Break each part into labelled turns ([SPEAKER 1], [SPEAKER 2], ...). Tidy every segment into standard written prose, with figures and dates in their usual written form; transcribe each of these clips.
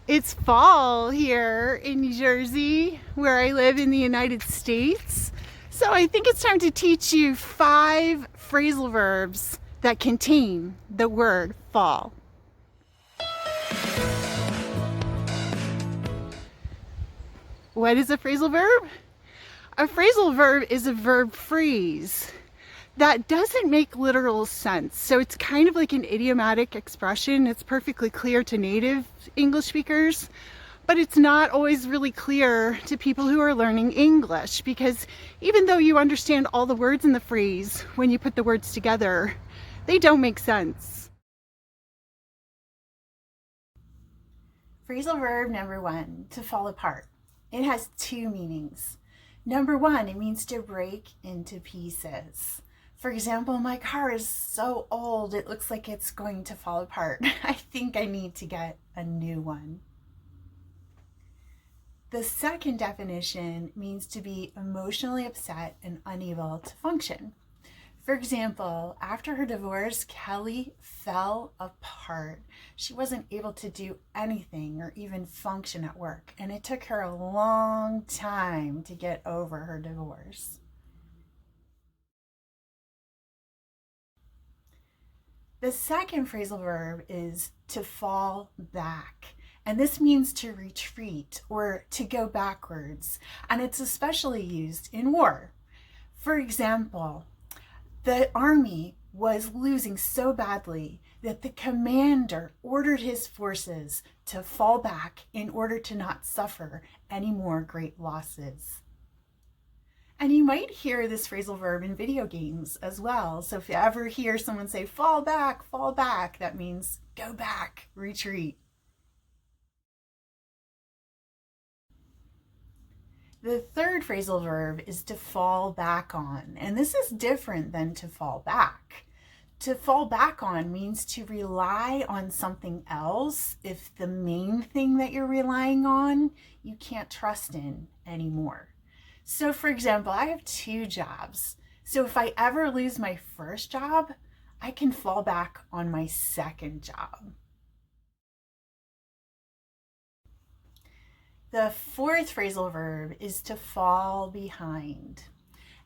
[SPEAKER 1] It's fall here in New Jersey, where I live in the United States. So I think it's time to teach you 5 phrasal verbs that contain the word fall. What is a phrasal verb? A phrasal verb is a verb phrase that doesn't make literal sense. So it's kind of like an idiomatic expression. It's perfectly clear to native English speakers, but it's not always really clear to people who are learning English, because even though you understand all the words in the phrase, when you put the words together, they don't make sense. Phrasal verb number 1, to fall apart. It has 2 meanings. Number 1, it means to break into pieces. For example, my car is so old, it looks like it's going to fall apart. I think I need to get a new one. The second definition means to be emotionally upset and unable to function. For example, after her divorce, Kelly fell apart. She wasn't able to do anything or even function at work, and it took her a long time to get over her divorce. The second phrasal verb is to fall back. And this means to retreat or to go backwards. And it's especially used in war. For example, the army was losing so badly that the commander ordered his forces to fall back in order to not suffer any more great losses. And you might hear this phrasal verb in video games as well. So if you ever hear someone say fall back, that means go back, retreat. The third phrasal verb is to fall back on, and this is different than to fall back. To fall back on means to rely on something else if the main thing that you're relying on you can't trust in anymore. So for example, I have 2 jobs. So if I ever lose my first job, I can fall back on my second job. The fourth phrasal verb is to fall behind.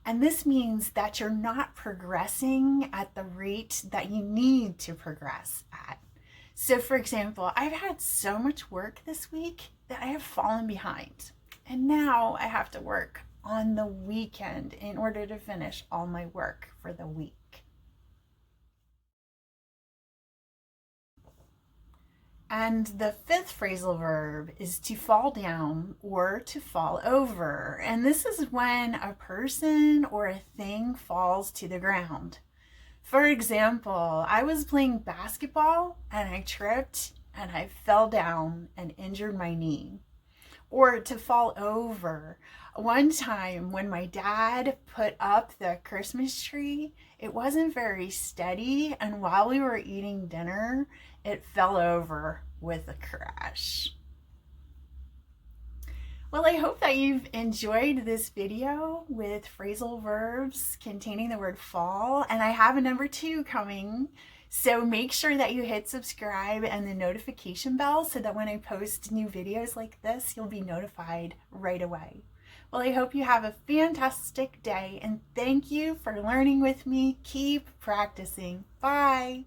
[SPEAKER 1] And this means that you're not progressing at the rate that you need to progress at. So for example, I've had so much work this week that I have fallen behind. And now I have to work on the weekend in order to finish all my work for the week. And the fifth phrasal verb is to fall down or to fall over. And this is when a person or a thing falls to the ground. For example, I was playing basketball and I tripped and I fell down and injured my knee. Or to fall over. One time when my dad put up the Christmas tree, it wasn't very steady, and while we were eating dinner, it fell over with a crash. Well, I hope that you've enjoyed this video with phrasal verbs containing the word fall, and I have a number 2 coming. So make sure that you hit subscribe and the notification bell so that when I post new videos like this, you'll be notified right away. Well, I hope you have a fantastic day, and thank you for learning with me. Keep practicing. Bye.